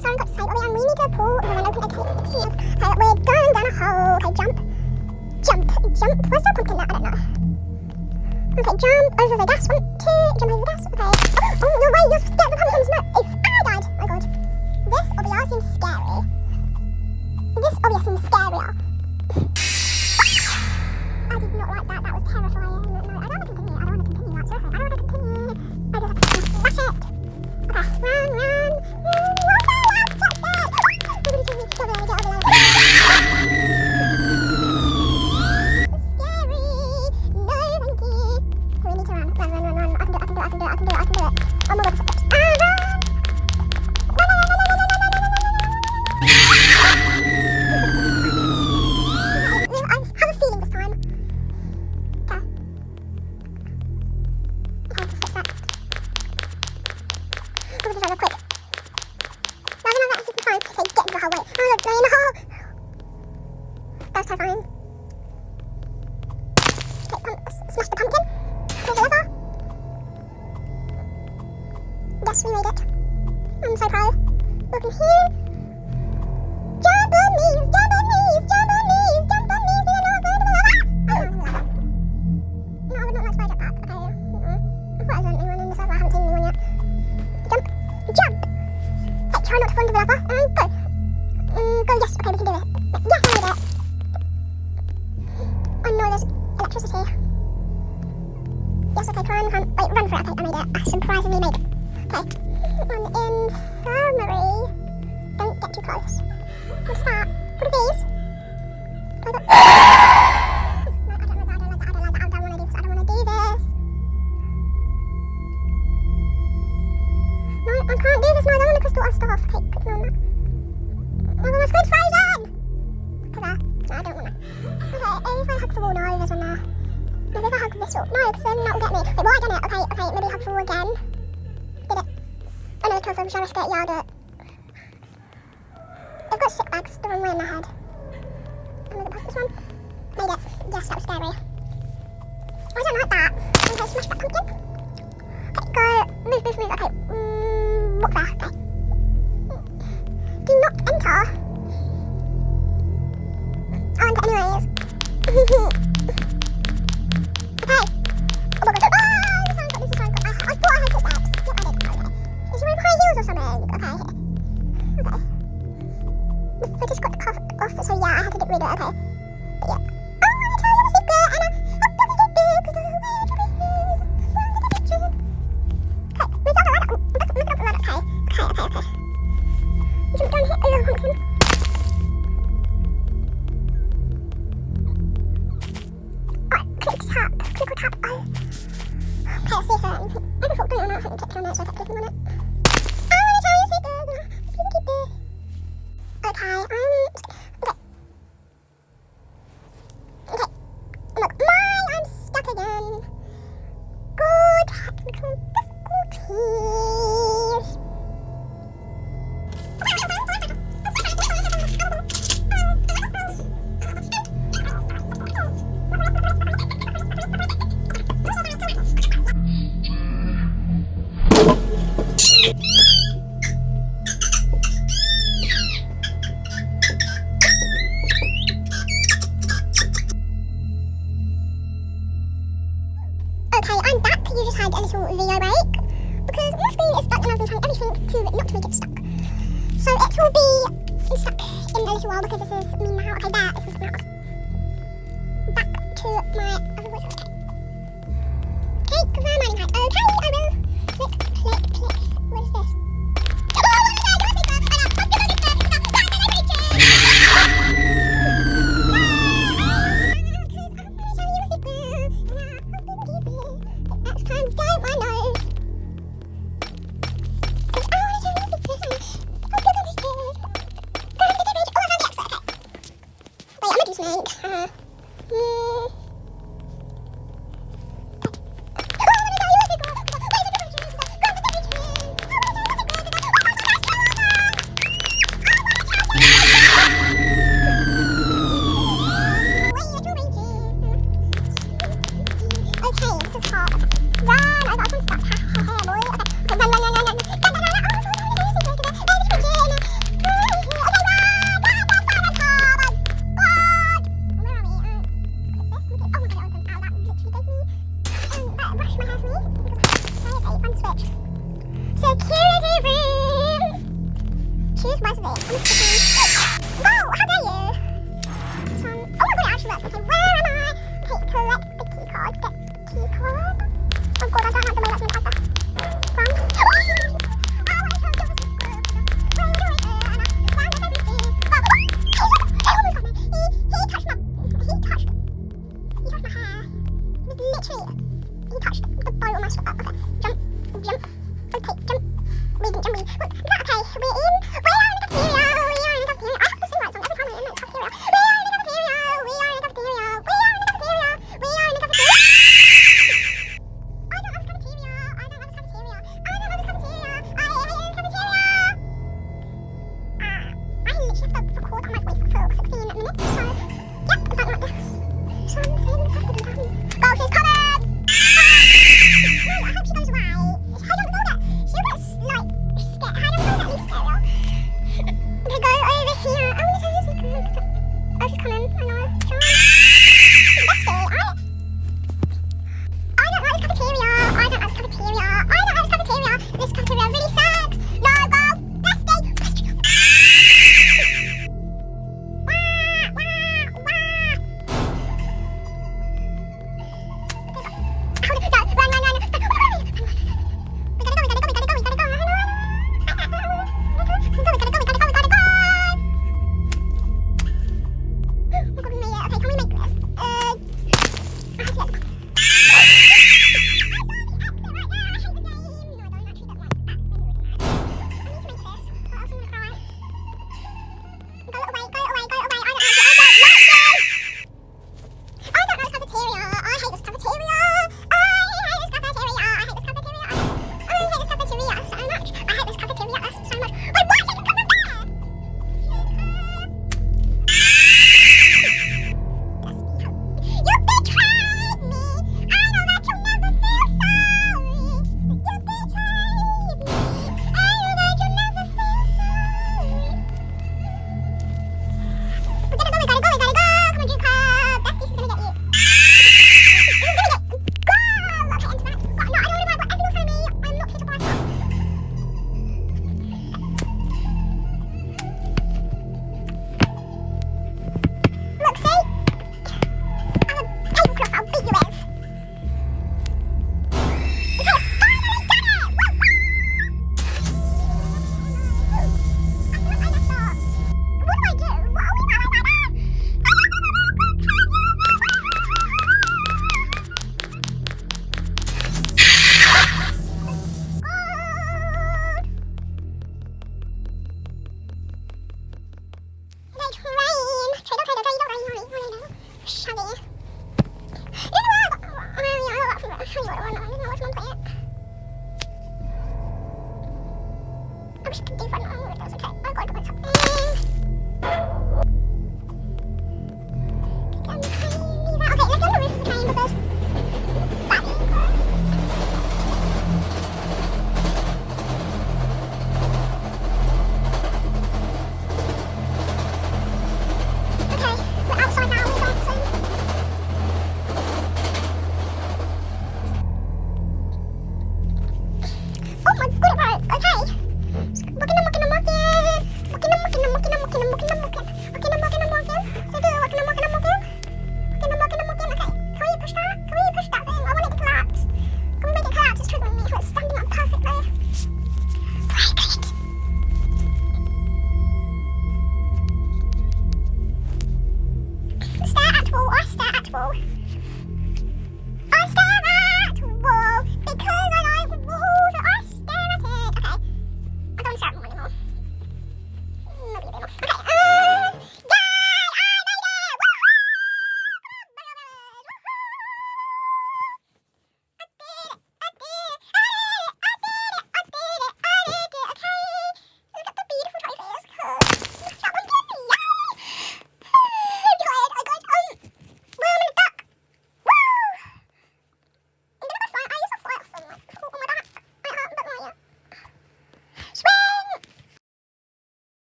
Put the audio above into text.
sorry, I've got to say, we need to pull the run open. Okay, we're going down a hole. Okay, jump. Where's the pumpkin at? I don't know. Okay, jump over the gas. 1, 2, jump over the gas. Okay. Oh, no way, you're scared of the pumpkins. No. I died. Oh, God. This obviously seems scary. This obviously seems scarier. I did not like that. That was terrifying. No, I don't want to continue. I don't want to continue. That's okay. I don't want to continue. I just have to smash it. Okay, run. That's terrifying. Okay, smash the pumpkin. Pull the lever. Yes, we made it. I'm so proud. Look in here. Jump on knees, jump on knees, jump on knees, jump on knees. We are not going to the lava. No, I would not like to jump that. Okay. I thought I was anyone in the server. I haven't seen anyone yet. Jump. Okay, try not to fall into the lava. And go. Go, yes. Okay, we can do it. Yes, I made it. Oh no, there's electricity. Yes, okay, run for it. Okay, I made it. I surprisingly made it. Okay. Infirmary. Don't get too close. What's that? What are these? No, I don't want to do this. No, I can't do this. No, I don't want to crystal our stuff. Okay, click on that. Oh, my screen's frozen! Okay, there. No, I don't want it. Okay, if I hug the wall, no, there's one there. Maybe if I hug this wall. No, because then that will get me. Wait, well, I done it. Okay, maybe hug the wall again. Did it. Oh no, kill them. Shall I risk it? Yeah, I'll do it. They've got sick bags the wrong way in their head. I'm gonna pass this one. Made it. Yes, that was scary. I don't like that. Okay, smash that pumpkin. Okay, go. Move. Okay. Walk there. Okay. Do not enter. I'll enter anyways. Okay. Oh my god. This is so good. I thought I had footsteps. Yep, I did. Okay. Is she wearing high heels or something? Okay. I just got the cuff off, so yeah, I had to get rid of it. Okay. But yeah. Oh, I'm gonna tell you a secret, and I'm gonna get big because I'm going to be big. Okay, we got the ladder. Look up the ladder. Okay. Jump down here. Oh, pumpkin. Alright, click tap. Oh. Okay, let's see if I never thought doing that. I clicked on it, so I kept clicking on it. I want to tell you a secret. It's really cute. Okay, look, I'm stuck again. Good technical difficulties. Okay, I'm back. You just had a little video break because my screen is stuck and I've been trying everything to not to make it stuck. So it will be stuck in a little while because this is me now. Okay, there, this is coming out. Back to my other voice. Okay, confirm mining height. Okay, I will click. What is this? was it? Go! How dare you? Oh my god, it actually works. Okay, where am I? Okay, collect the key card. Get key card. Oh god, I don't have the way that's meant to from. Oh, I told you it was good. Wait, Anna. Found everything. Oh, he almost got me. He touched my hair. Literally, he touched the bowl of my stuff. Okay, jump. Okay, jump. We didn't jump. Okay, we're in. We are in the cafeteria. I have to sing that song every time we're in the cafeteria. We are in the cafeteria. We are in the cafeteria. We are in the cafeteria. We are in the cafeteria. I don't love the cafeteria. I don't love the cafeteria. I don't love the cafeteria. I hate the cafeteria. I literally have to record on my voice for 16 minutes. So, yep, about like this. Something has to be done. Oh, she's coming! No, I hope she goes away. I don't know that. She gets, like, scared. I don't know that least area. Okay, go over here. Oh, yes, she's coming. Oh, she's coming. I know. Bestie, I don't like this cafeteria. I don't like this cafeteria. I don't like this cafeteria. This cafeteria really sucks. No, go! Bestie! I wish I could do fun. Oh, that was okay. I got to do something.